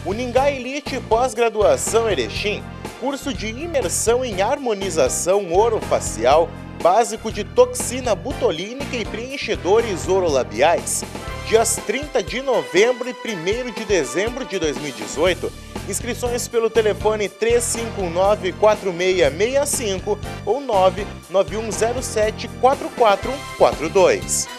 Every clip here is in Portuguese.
Uningá Elite Pós-Graduação Erechim, curso de imersão em harmonização orofacial, básico de toxina butolínica e preenchedores orolabiais. Dias 30 de novembro e 1º de dezembro de 2018. Inscrições pelo telefone 3519-4665 ou 99107-4442.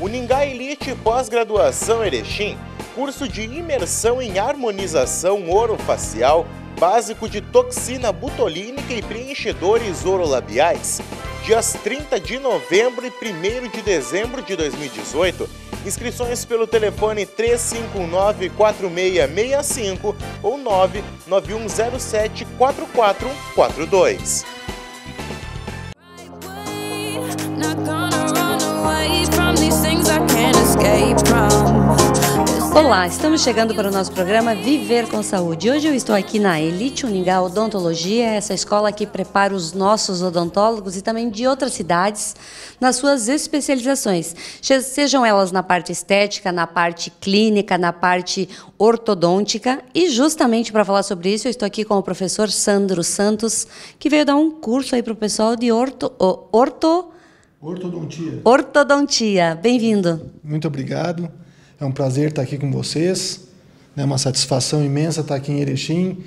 Uningá Elite Pós-Graduação Erechim, curso de imersão em harmonização orofacial, básico de toxina butolínica e preenchedores orolabiais. Dias 30 de novembro e 1º de dezembro de 2018. Inscrições pelo telefone 3519-4665 ou 99107-4442. Olá, estamos chegando para o nosso programa Viver com Saúde. Hoje eu estou aqui na Elite Uningá Odontologia, essa escola que prepara os nossos odontólogos e também de outras cidades nas suas especializações, sejam elas na parte estética, na parte clínica, na parte ortodôntica. E justamente para falar sobre isso, eu estou aqui com o professor Sandro Santos, que veio dar um curso aí para o pessoal de ortodontia. Bem-vindo. Muito obrigado. É um prazer estar aqui com vocês. É uma satisfação imensa estar aqui em Erechim,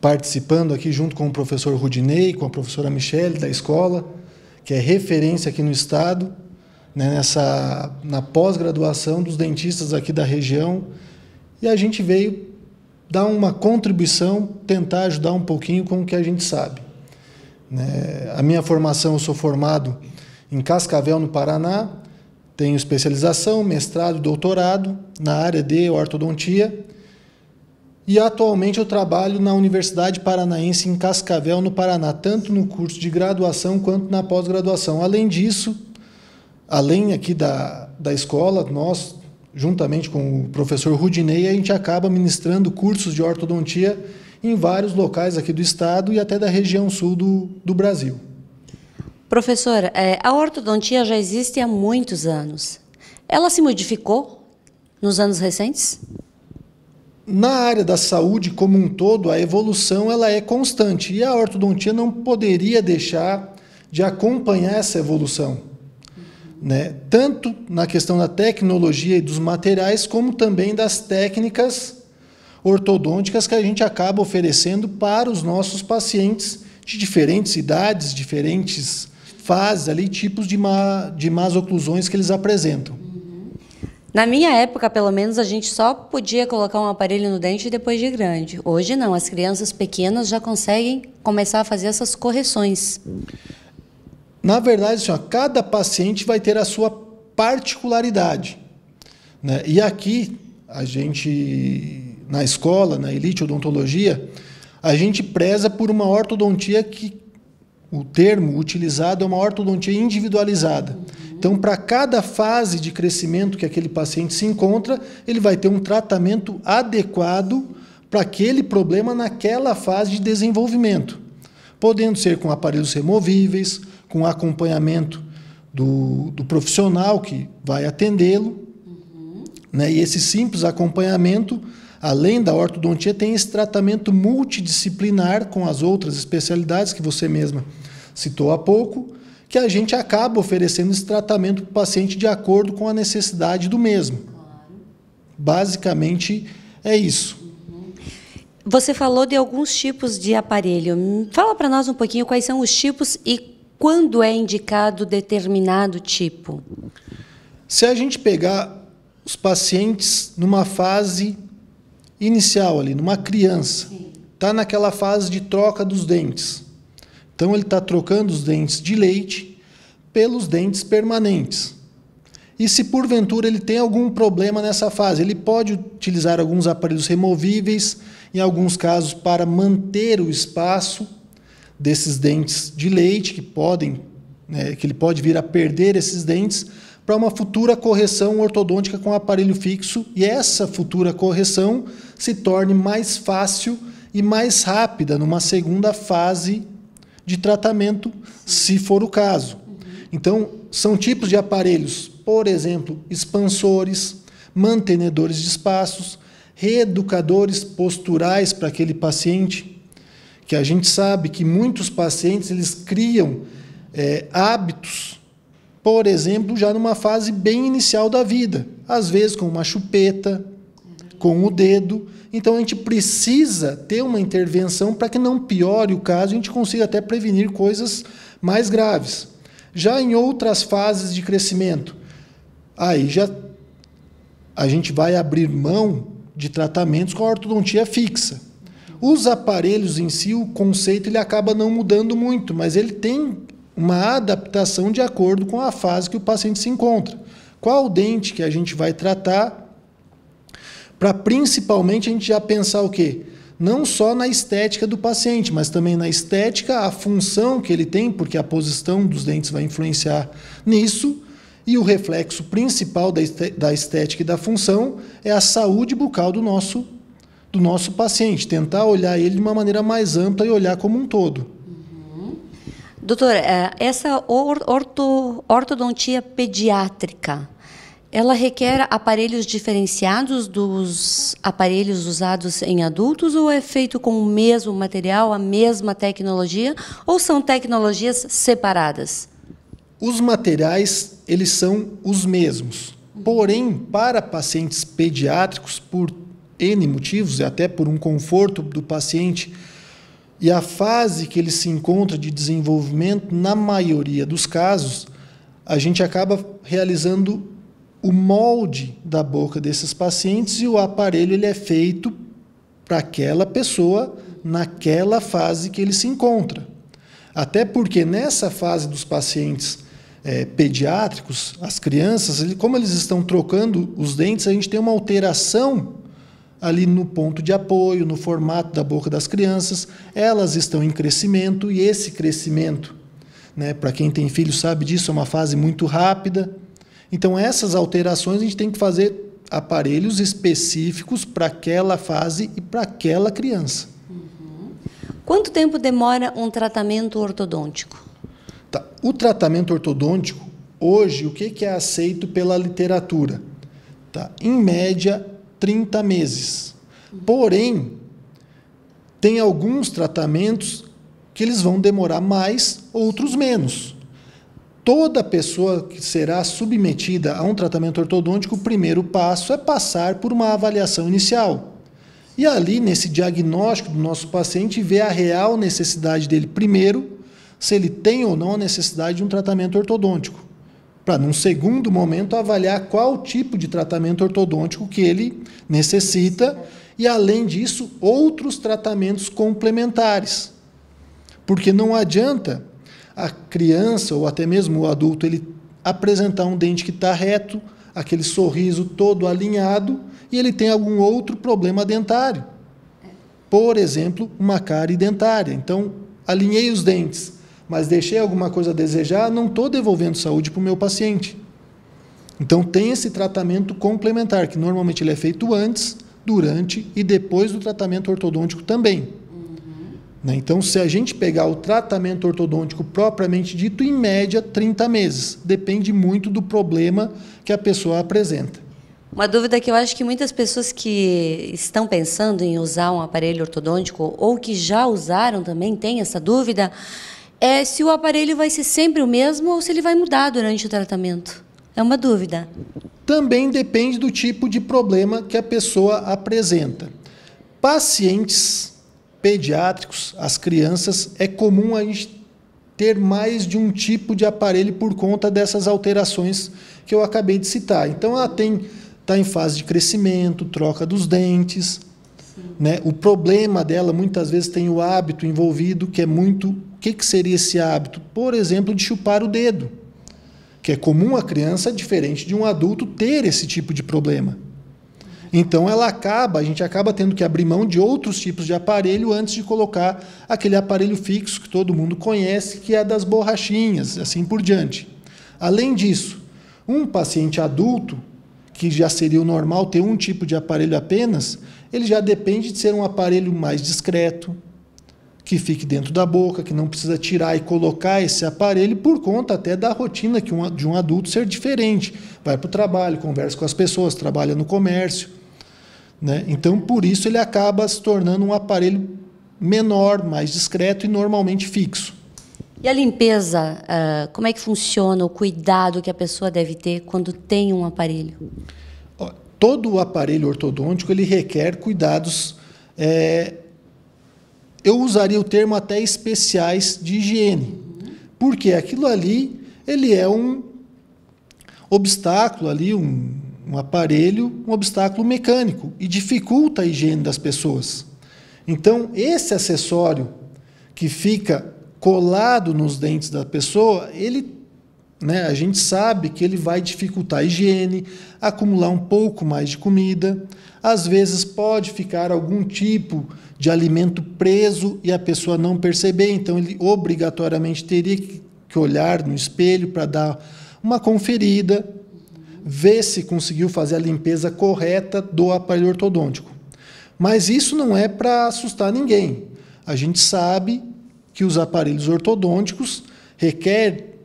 participando aqui junto com o professor Rudinei, com a professora Michele da escola, que é referência aqui no estado, né, na pós-graduação dos dentistas aqui da região. E a gente veio dar uma contribuição, tentar ajudar um pouquinho com o que a gente sabe. Né? A minha formação, eu sou formado em Cascavel, no Paraná. Tenho especialização, mestrado e doutorado na área de ortodontia e atualmente eu trabalho na Universidade Paranaense em Cascavel, no Paraná, tanto no curso de graduação quanto na pós-graduação. Além disso, além aqui da escola, nós, juntamente com o professor Rudinei, a gente acaba ministrando cursos de ortodontia em vários locais aqui do estado e até da região sul do Brasil. Professor, a ortodontia já existe há muitos anos. Ela se modificou nos anos recentes? Na área da saúde como um todo, a evolução ela é constante e a ortodontia não poderia deixar de acompanhar essa evolução, né? Tanto na questão da tecnologia e dos materiais, como também das técnicas ortodônticas que a gente acaba oferecendo para os nossos pacientes de diferentes idades, diferentes fases, ali, tipos de más oclusões que eles apresentam. Na minha época, pelo menos, a gente só podia colocar um aparelho no dente depois de grande. Hoje não, as crianças pequenas já conseguem começar a fazer essas correções. Na verdade, assim, cada paciente vai ter a sua particularidade, né? E aqui, a gente, na escola, na Elite Odontologia, a gente preza por uma ortodontia que o termo utilizado é uma ortodontia individualizada. Então, para cada fase de crescimento que aquele paciente se encontra, ele vai ter um tratamento adequado para aquele problema naquela fase de desenvolvimento. Podendo ser com aparelhos removíveis, com acompanhamento do profissional que vai atendê-lo. Né? E esse simples acompanhamento, além da ortodontia, tem esse tratamento multidisciplinar com as outras especialidades que você mesma citou há pouco, que a gente acaba oferecendo esse tratamento para o paciente de acordo com a necessidade do mesmo. Basicamente é isso. Você falou de alguns tipos de aparelho. Fala para nós um pouquinho quais são os tipos e quando é indicado determinado tipo. Se a gente pegar os pacientes numa fase inicial ali, numa criança, está naquela fase de troca dos dentes. Então ele está trocando os dentes de leite pelos dentes permanentes. E se porventura ele tem algum problema nessa fase, ele pode utilizar alguns aparelhos removíveis, em alguns casos para manter o espaço desses dentes de leite, que ele pode vir a perder esses dentes, para uma futura correção ortodôntica com aparelho fixo, e essa futura correção se torne mais fácil e mais rápida numa segunda fase de tratamento, se for o caso. Então, são tipos de aparelhos, por exemplo, expansores, mantenedores de espaços, reeducadores posturais para aquele paciente, que a gente sabe que muitos pacientes eles criam hábitos, por exemplo, já numa fase bem inicial da vida, às vezes com uma chupeta, com o dedo. Então, a gente precisa ter uma intervenção para que não piore o caso, a gente consiga até prevenir coisas mais graves. Já em outras fases de crescimento, aí já a gente vai abrir mão de tratamentos com a ortodontia fixa. Os aparelhos em si, o conceito ele acaba não mudando muito, mas ele tem uma adaptação de acordo com a fase que o paciente se encontra. Qual dente que a gente vai tratar, para principalmente a gente já pensar o quê? Não só na estética do paciente, mas também na estética, a função que ele tem, porque a posição dos dentes vai influenciar nisso, e o reflexo principal da estética e da função é a saúde bucal do nosso paciente, tentar olhar ele de uma maneira mais ampla e olhar como um todo. Doutor, essa ortodontia pediátrica, ela requer aparelhos diferenciados dos aparelhos usados em adultos ou é feito com o mesmo material, a mesma tecnologia, ou são tecnologias separadas? Os materiais, eles são os mesmos. Porém, para pacientes pediátricos, por N motivos, e até por um conforto do paciente, e a fase que ele se encontra de desenvolvimento, na maioria dos casos, a gente acaba realizando o molde da boca desses pacientes e o aparelho ele é feito para aquela pessoa naquela fase que ele se encontra. Até porque nessa fase dos pacientes pediátricos, as crianças, como eles estão trocando os dentes, a gente tem uma alteração ali no ponto de apoio, no formato da boca das crianças. Elas estão em crescimento e esse crescimento, né, para quem tem filho sabe disso, é uma fase muito rápida. Então, essas alterações a gente tem que fazer aparelhos específicos para aquela fase e para aquela criança. Quanto tempo demora um tratamento ortodôntico? Tá. O tratamento ortodôntico, hoje, o que é aceito pela literatura? Tá. Em média, 30 meses. Porém, tem alguns tratamentos que eles vão demorar mais, outros menos. Toda pessoa que será submetida a um tratamento ortodôntico, o primeiro passo é passar por uma avaliação inicial. E ali, nesse diagnóstico do nosso paciente, ver a real necessidade dele primeiro, se ele tem ou não a necessidade de um tratamento ortodôntico. Para, num segundo momento, avaliar qual tipo de tratamento ortodôntico que ele necessita e, além disso, outros tratamentos complementares. Porque não adianta a criança ou até mesmo o adulto ele apresentar um dente que está reto, aquele sorriso todo alinhado, e ele tem algum outro problema dentário. Por exemplo, uma cárie dentária. Então, alinhei os dentes, mas deixei alguma coisa a desejar, não estou devolvendo saúde para o meu paciente. Então, tem esse tratamento complementar, que normalmente ele é feito antes, durante e depois do tratamento ortodôntico também. Então, se a gente pegar o tratamento ortodôntico propriamente dito, em média, 30 meses. Depende muito do problema que a pessoa apresenta. Uma dúvida que eu acho que muitas pessoas que estão pensando em usar um aparelho ortodôntico ou que já usaram também têm essa dúvida, é se o aparelho vai ser sempre o mesmo ou se ele vai mudar durante o tratamento. É uma dúvida. Também depende do tipo de problema que a pessoa apresenta. Pacientes pediátricos, as crianças, é comum a gente ter mais de um tipo de aparelho por conta dessas alterações que eu acabei de citar. Então, ela está em fase de crescimento, troca dos dentes, né? O problema dela, muitas vezes, tem o hábito envolvido, que é muito... O que seria esse hábito? Por exemplo, de chupar o dedo, que é comum a criança, diferente de um adulto, ter esse tipo de problema. Então, a gente acaba tendo que abrir mão de outros tipos de aparelho antes de colocar aquele aparelho fixo que todo mundo conhece, que é das borrachinhas, assim por diante. Além disso, um paciente adulto, que já seria o normal ter um tipo de aparelho apenas, ele já depende de ser um aparelho mais discreto, que fique dentro da boca, que não precisa tirar e colocar esse aparelho por conta até da rotina de um adulto ser diferente. Vai para o trabalho, conversa com as pessoas, trabalha no comércio, né? Então, por isso, ele acaba se tornando um aparelho menor, mais discreto e normalmente fixo. E a limpeza, como é que funciona, o cuidado que a pessoa deve ter quando tem um aparelho? Todo o aparelho ortodôntico ele requer cuidados, eu usaria o termo até especiais de higiene, porque aquilo ali ele é um obstáculo, ali, um aparelho, um obstáculo mecânico e dificulta a higiene das pessoas. Então, esse acessório que fica colado nos dentes da pessoa, a gente sabe que ele vai dificultar a higiene, acumular um pouco mais de comida, às vezes pode ficar algum tipo de alimento preso e a pessoa não perceber, então ele obrigatoriamente teria que olhar no espelho para dar uma conferida, ver se conseguiu fazer a limpeza correta do aparelho ortodôntico. Mas isso não é para assustar ninguém. A gente sabe que os aparelhos ortodônticos requer,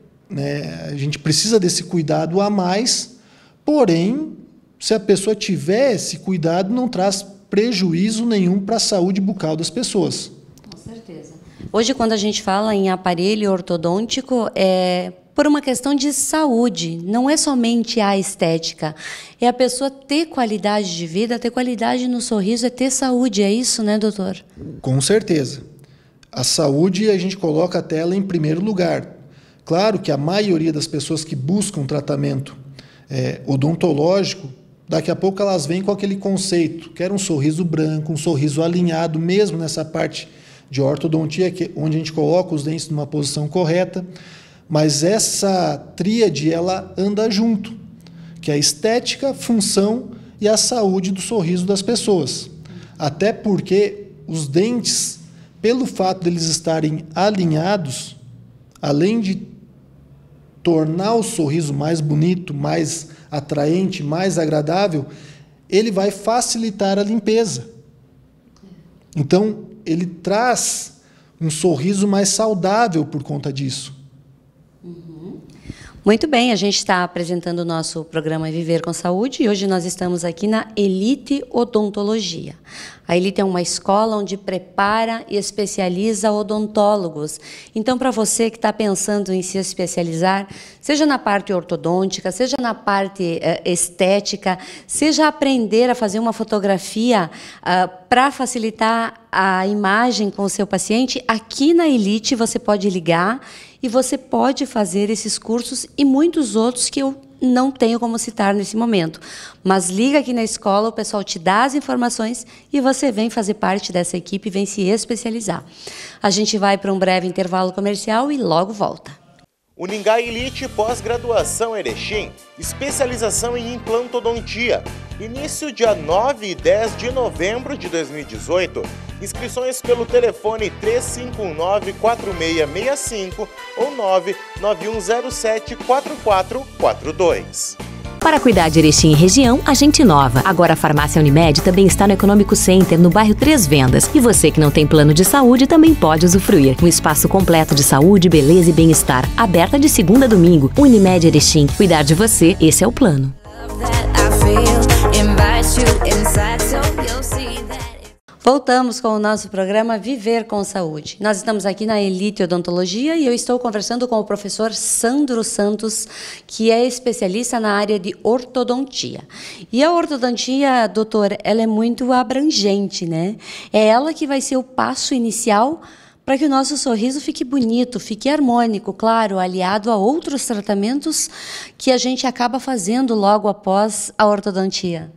a gente precisa desse cuidado a mais, porém, se a pessoa tiver esse cuidado, não traz prejuízo nenhum para a saúde bucal das pessoas. Com certeza. Hoje, quando a gente fala em aparelho ortodôntico, é por uma questão de saúde, não é somente a estética, é a pessoa ter qualidade de vida, ter qualidade no sorriso, é ter saúde, é isso, né, doutor? Com certeza. A saúde, a gente coloca a tela em primeiro lugar. Claro que a maioria das pessoas que buscam tratamento odontológico, daqui a pouco elas vêm com aquele conceito, quer um sorriso branco, um sorriso alinhado, mesmo nessa parte de ortodontia, onde a gente coloca os dentes numa posição correta, mas essa tríade, ela anda junto, que é a estética, a função e a saúde do sorriso das pessoas. Até porque os dentes, pelo fato de eles estarem alinhados, além de tornar o sorriso mais bonito, mais atraente, mais agradável, ele vai facilitar a limpeza. Então, ele traz um sorriso mais saudável por conta disso. Muito bem, a gente está apresentando o nosso programa Viver com Saúde e hoje nós estamos aqui na Elite Odontologia. A Elite é uma escola onde prepara e especializa odontólogos. Então, para você que está pensando em se especializar, seja na parte ortodôntica, seja na parte estética, seja aprender a fazer uma fotografia para facilitar a imagem com o seu paciente, aqui na Elite você pode ligar e você pode fazer esses cursos e muitos outros que eu não tenho como citar nesse momento. Mas liga aqui na escola, o pessoal te dá as informações e você vem fazer parte dessa equipe e vem se especializar. A gente vai para um breve intervalo comercial e logo volta. Uningá Elite Pós-Graduação Erechim, especialização em implantodontia. Início dia 9 e 10 de novembro de 2018. Inscrições pelo telefone 3519-4665 ou 99107-4442. Para cuidar de Erechim e região, a gente inova. Agora a Farmácia Unimed também está no Econômico Center, no bairro Três Vendas. E você que não tem plano de saúde também pode usufruir. Um espaço completo de saúde, beleza e bem-estar. Aberta de segunda a domingo. Unimed Erechim. Cuidar de você, esse é o plano. Voltamos com o nosso programa Viver com Saúde. Nós estamos aqui na Elite Odontologia e eu estou conversando com o professor Sandro Santos, que é especialista na área de ortodontia. E a ortodontia, doutor, ela é muito abrangente, né? É ela que vai ser o passo inicial para que o nosso sorriso fique bonito, fique harmônico, claro, aliado a outros tratamentos que a gente acaba fazendo logo após a ortodontia.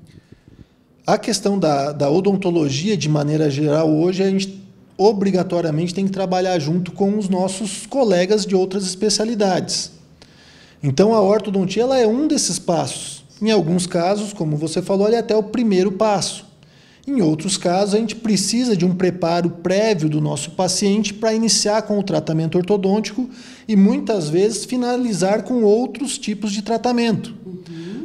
A questão da odontologia, de maneira geral, hoje a gente obrigatoriamente tem que trabalhar junto com os nossos colegas de outras especialidades. Então, a ortodontia ela é um desses passos. Em alguns casos, como você falou, ele é até o primeiro passo. Em outros casos, a gente precisa de um preparo prévio do nosso paciente para iniciar com o tratamento ortodôntico e, muitas vezes, finalizar com outros tipos de tratamento.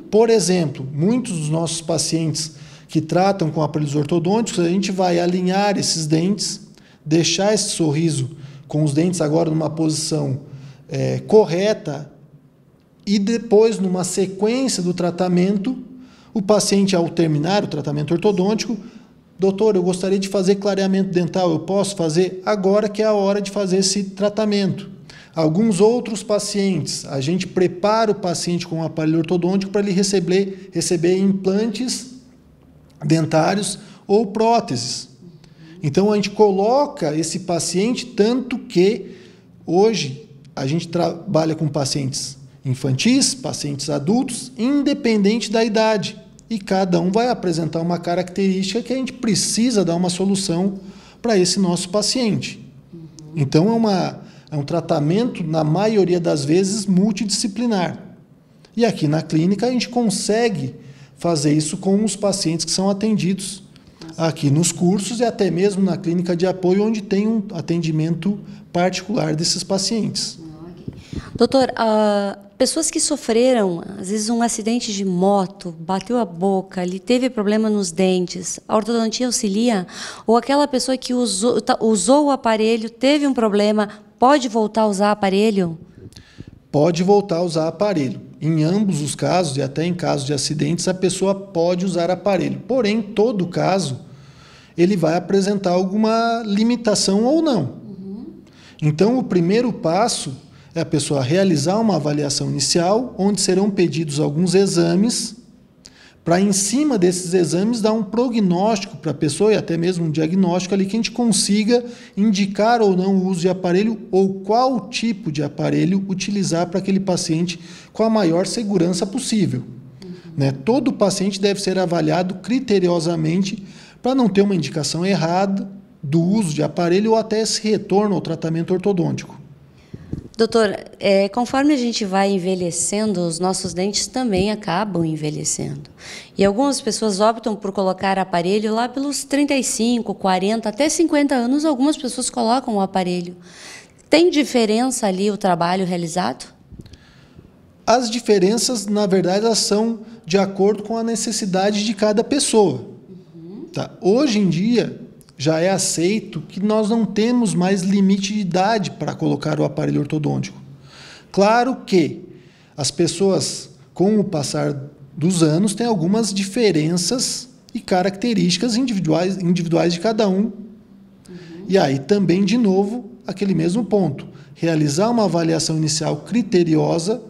Por exemplo, muitos dos nossos pacientes que tratam com aparelhos ortodônticos, a gente vai alinhar esses dentes, deixar esse sorriso com os dentes agora numa posição correta e depois, numa sequência do tratamento, o paciente, ao terminar o tratamento ortodôntico, doutor, eu gostaria de fazer clareamento dental, eu posso fazer? Agora que é a hora de fazer esse tratamento. Alguns outros pacientes, a gente prepara o paciente com um aparelho ortodôntico para ele receber implantes dentários ou próteses. Então, a gente coloca esse paciente, tanto que hoje a gente trabalha com pacientes infantis, pacientes adultos, independente da idade. E cada um vai apresentar uma característica que a gente precisa dar uma solução para esse nosso paciente. Então, é um tratamento, na maioria das vezes, multidisciplinar. E aqui na clínica a gente consegue fazer isso com os pacientes que são atendidos aqui nos cursos e até mesmo na clínica de apoio, onde tem um atendimento particular desses pacientes. Doutor, pessoas que sofreram, às vezes, um acidente de moto, bateu a boca, ele teve problema nos dentes, a ortodontia auxilia? Ou aquela pessoa que usou o aparelho, teve um problema, pode voltar a usar aparelho? Pode voltar a usar aparelho. Em ambos os casos, e até em casos de acidentes, a pessoa pode usar aparelho. Porém, em todo caso, ele vai apresentar alguma limitação ou não. Então, o primeiro passo é a pessoa realizar uma avaliação inicial, onde serão pedidos alguns exames, para, em cima desses exames, dar um prognóstico para a pessoa e até mesmo um diagnóstico ali que a gente consiga indicar ou não o uso de aparelho ou qual tipo de aparelho utilizar para aquele paciente com a maior segurança possível. Todo paciente deve ser avaliado criteriosamente para não ter uma indicação errada do uso de aparelho ou até esse retorno ao tratamento ortodôntico. Doutor, conforme a gente vai envelhecendo, os nossos dentes também acabam envelhecendo. E algumas pessoas optam por colocar aparelho lá pelos 35, 40, até 50 anos, algumas pessoas colocam o aparelho. Tem diferença ali o trabalho realizado? As diferenças, na verdade, elas são de acordo com a necessidade de cada pessoa. Tá? Hoje em dia, já é aceito que nós não temos mais limite de idade para colocar o aparelho ortodôntico. Claro que as pessoas, com o passar dos anos, têm algumas diferenças e características individuais de cada um. E aí também, de novo, aquele mesmo ponto. Realizar uma avaliação inicial criteriosa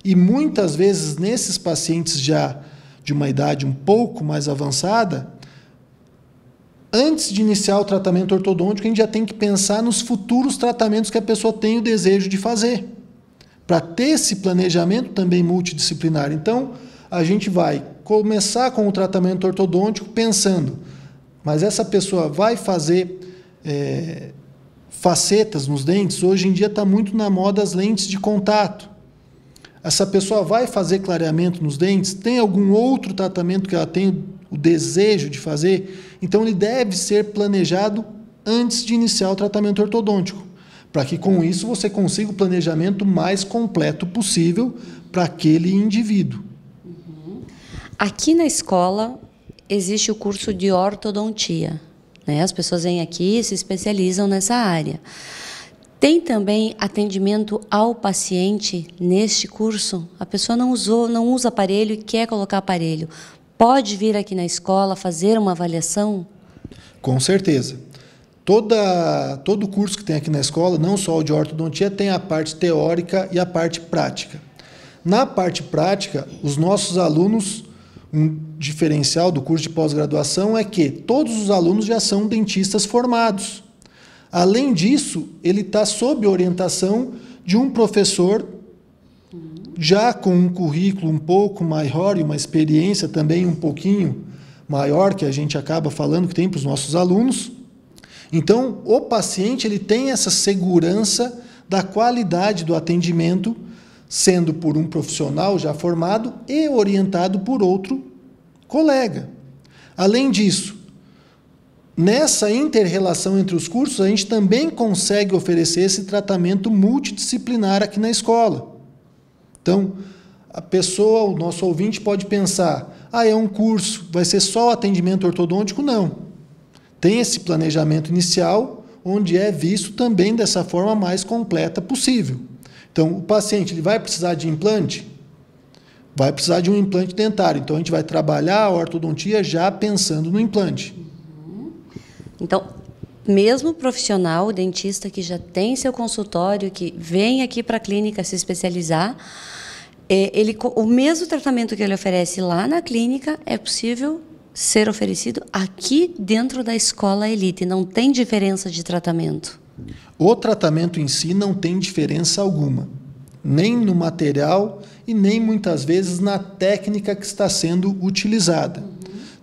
e muitas vezes nesses pacientes já de uma idade um pouco mais avançada, antes de iniciar o tratamento ortodôntico, a gente já tem que pensar nos futuros tratamentos que a pessoa tem o desejo de fazer, para ter esse planejamento também multidisciplinar. Então, a gente vai começar com o tratamento ortodôntico pensando, mas essa pessoa vai fazer facetas nos dentes? Hoje em dia está muito na moda as lentes de contato. Essa pessoa vai fazer clareamento nos dentes? Tem algum outro tratamento que ela tem o desejo de fazer? Então, ele deve ser planejado antes de iniciar o tratamento ortodôntico, para que, com isso, você consiga o planejamento mais completo possível para aquele indivíduo. Aqui na escola existe o curso de ortodontia, né? As pessoas vêm aqui e se especializam nessa área. Tem também atendimento ao paciente neste curso? A pessoa não usa aparelho e quer colocar aparelho. Pode vir aqui na escola fazer uma avaliação? Com certeza. Todo curso que tem aqui na escola, não só o de ortodontia, tem a parte teórica e a parte prática. Na parte prática, os nossos alunos, um diferencial do curso de pós-graduação é que todos os alunos já são dentistas formados. Além disso, ele está sob orientação de um professor já com um currículo um pouco maior e uma experiência também um pouquinho maior, que a gente acaba falando que tem para os nossos alunos. Então, o paciente ele tem essa segurança da qualidade do atendimento, sendo por um profissional já formado e orientado por outro colega. Além disso, nessa inter-relação entre os cursos, a gente também consegue oferecer esse tratamento multidisciplinar aqui na escola. Então, a pessoa, o nosso ouvinte pode pensar, é um curso, vai ser só atendimento ortodôntico? Não. Tem esse planejamento inicial, onde é visto também dessa forma mais completa possível. Então, o paciente ele vai precisar de implante? Vai precisar de um implante dentário. Então, a gente vai trabalhar a ortodontia já pensando no implante. Então, mesmo o profissional, o dentista que já tem seu consultório, que vem aqui para a clínica se especializar, o mesmo tratamento que ele oferece lá na clínica é possível ser oferecido aqui dentro da escola Elite. Não tem diferença de tratamento. O tratamento em si não tem diferença alguma, nem no material e nem muitas vezes na técnica que está sendo utilizada.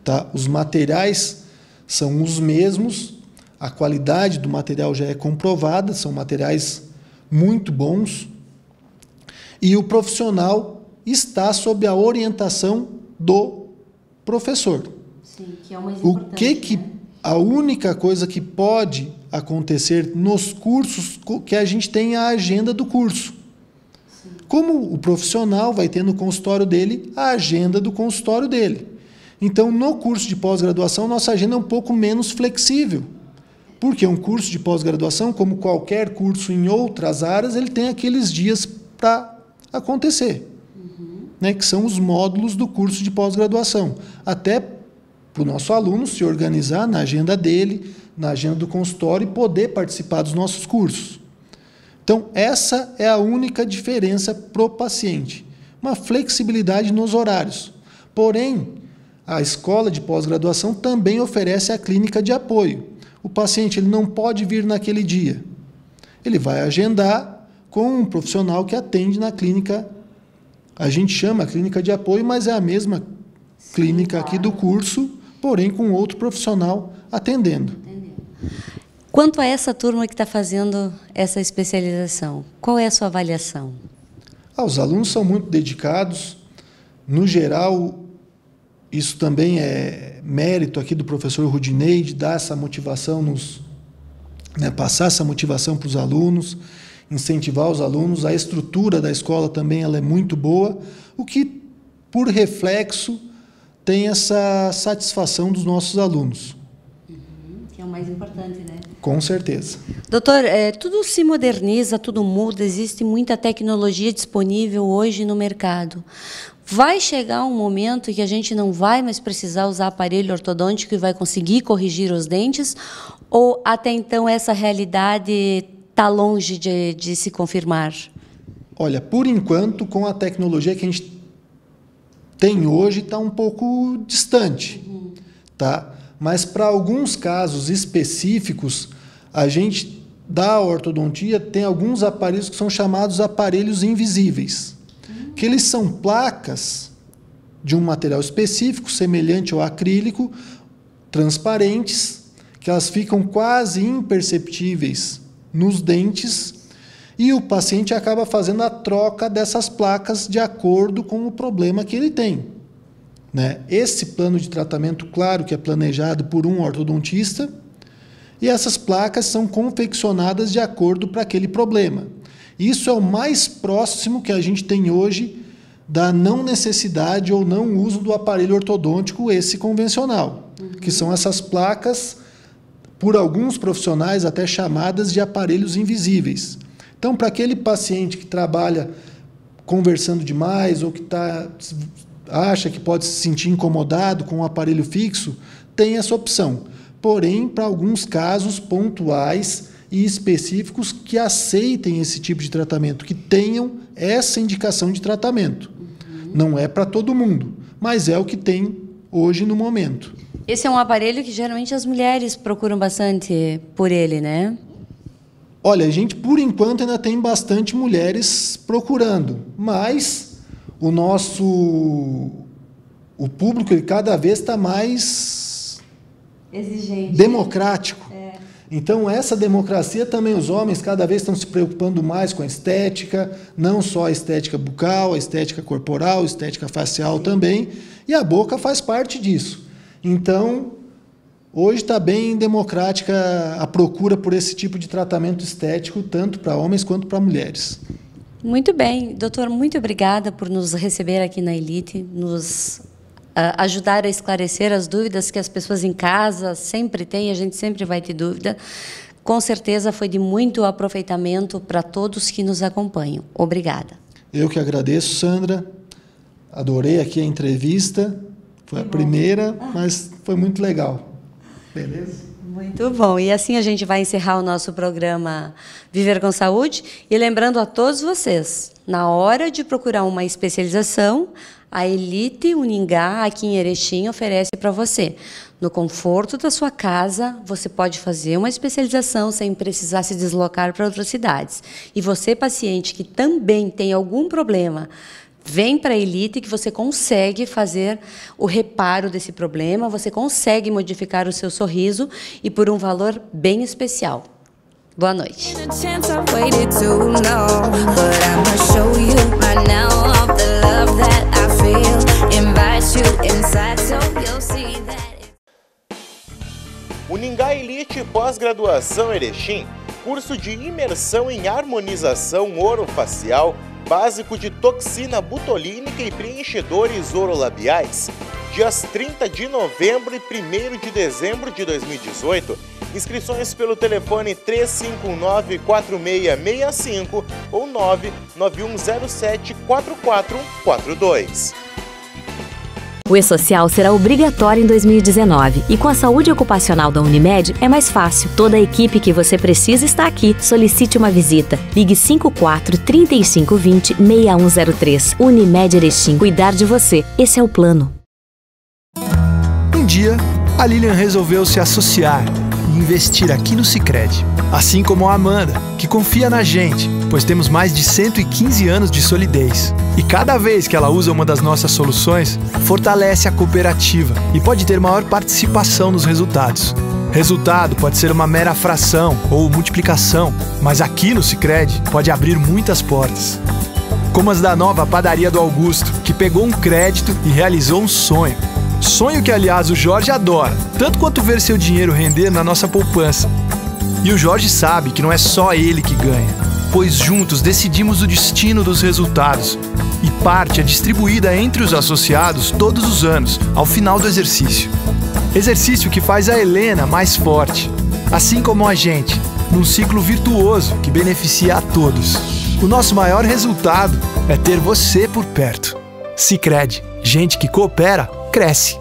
Tá? Os materiais são os mesmos, a qualidade do material já é comprovada, são materiais muito bons, e o profissional está sob a orientação do professor. Sim, que é o mais importante, né? A única coisa que pode acontecer nos cursos, que a gente tem a agenda do curso. Sim. Como o profissional vai ter no consultório dele a agenda do consultório dele. Então, no curso de pós-graduação, nossa agenda é um pouco menos flexível. Porque um curso de pós-graduação, como qualquer curso em outras áreas, ele tem aqueles dias para acontecer, né, que são os módulos do curso de pós-graduação. Até para o nosso aluno se organizar na agenda dele, na agenda do consultório e poder participar dos nossos cursos. Então, essa é a única diferença para o paciente. Uma flexibilidade nos horários. Porém, a escola de pós-graduação também oferece a clínica de apoio. O paciente ele não pode vir naquele dia. Ele vai agendar com um profissional que atende na clínica. A gente chama a clínica de apoio, mas é a mesma clínica aqui do curso, porém com outro profissional atendendo. Quanto a essa turma que está fazendo essa especialização, qual é a sua avaliação? Os alunos são muito dedicados. No geral, isso também é mérito aqui do professor Rudinei, de dar essa motivação, passar essa motivação para os alunos, incentivar os alunos. A estrutura da escola também ela é muito boa, o que, por reflexo, tem essa satisfação dos nossos alunos. Que é o mais importante, né? Com certeza. Doutor, tudo se moderniza, tudo muda, existe muita tecnologia disponível hoje no mercado. Vai chegar um momento que a gente não vai mais precisar usar aparelho ortodôntico e vai conseguir corrigir os dentes? Ou até então essa realidade está longe de se confirmar? Olha, por enquanto, com a tecnologia que a gente tem hoje, está um pouco distante. Tá? Mas para alguns casos específicos, a gente da ortodontia tem alguns aparelhos que são chamados aparelhos invisíveis. Que eles são placas de um material específico, semelhante ao acrílico, transparentes, que elas ficam quase imperceptíveis nos dentes, e o paciente acaba fazendo a troca dessas placas de acordo com o problema que ele tem. Né? Esse plano de tratamento, claro que é planejado por um ortodontista, e essas placas são confeccionadas de acordo para aquele problema. Isso é o mais próximo que a gente tem hoje da não necessidade ou não uso do aparelho ortodôntico, esse convencional, que são essas placas, por alguns profissionais até chamadas de aparelhos invisíveis. Então, para aquele paciente que trabalha conversando demais ou que acha que pode se sentir incomodado com um aparelho fixo, tem essa opção. Porém, para alguns casos pontuais e específicos que aceitem esse tipo de tratamento, que tenham essa indicação de tratamento. Não é para todo mundo, mas é o que tem hoje no momento. Esse é um aparelho que geralmente as mulheres procuram bastante por ele, né? Olha, a gente por enquanto ainda tem bastante mulheres procurando, mas o público ele cada vez está mais exigente, democrático. Então, essa democracia também, os homens cada vez estão se preocupando mais com a estética, não só a estética bucal, a estética corporal, a estética facial também, e a boca faz parte disso. Então, hoje está bem democrática a procura por esse tipo de tratamento estético, tanto para homens quanto para mulheres. Muito bem. Doutor, muito obrigada por nos receber aqui na Elite, nos ajudar a esclarecer as dúvidas que as pessoas em casa sempre têm, a gente sempre vai ter dúvida. com certeza foi de muito aproveitamento para todos que nos acompanham. Obrigada. Eu que agradeço, Sandra. Adorei aqui a entrevista. Foi a primeira, mas foi muito legal. Beleza? Muito bom. E assim a gente vai encerrar o nosso programa Viver com Saúde. E lembrando a todos vocês, na hora de procurar uma especialização, a Elite Uningá, aqui em Erechim, oferece para você. No conforto da sua casa, você pode fazer uma especialização sem precisar se deslocar para outras cidades. E você, paciente, que também tem algum problema, vem para a Elite que você consegue fazer o reparo desse problema, você consegue modificar o seu sorriso e por um valor bem especial. Boa noite. Uningá Elite Pós-Graduação Erechim, curso de imersão em harmonização orofacial, básico de toxina butolínica e preenchedores orolabiais. Dias 30 de novembro e 1º de dezembro de 2018. Inscrições pelo telefone 3519-4665 ou 99107-4442. O E-Social será obrigatório em 2019 e com a saúde ocupacional da Unimed é mais fácil. Toda a equipe que você precisa está aqui. Solicite uma visita. Ligue 54-3520-6103. Unimed Erechim. Cuidar de você. Esse é o plano. Um dia, a Lilian resolveu se associar e investir aqui no Sicredi. Assim como a Amanda, que confia na gente, pois temos mais de 115 anos de solidez. E cada vez que ela usa uma das nossas soluções, fortalece a cooperativa e pode ter maior participação nos resultados. Resultado pode ser uma mera fração ou multiplicação, mas aqui no Sicredi pode abrir muitas portas. Como as da nova padaria do Augusto, que pegou um crédito e realizou um sonho. Sonho que, aliás, o Jorge adora, tanto quanto ver seu dinheiro render na nossa poupança. E o Jorge sabe que não é só ele que ganha, pois juntos decidimos o destino dos resultados e parte é distribuída entre os associados todos os anos, ao final do exercício. Exercício que faz a Helena mais forte, assim como a gente, num ciclo virtuoso que beneficia a todos. O nosso maior resultado é ter você por perto. Sicredi, gente que coopera, cresce.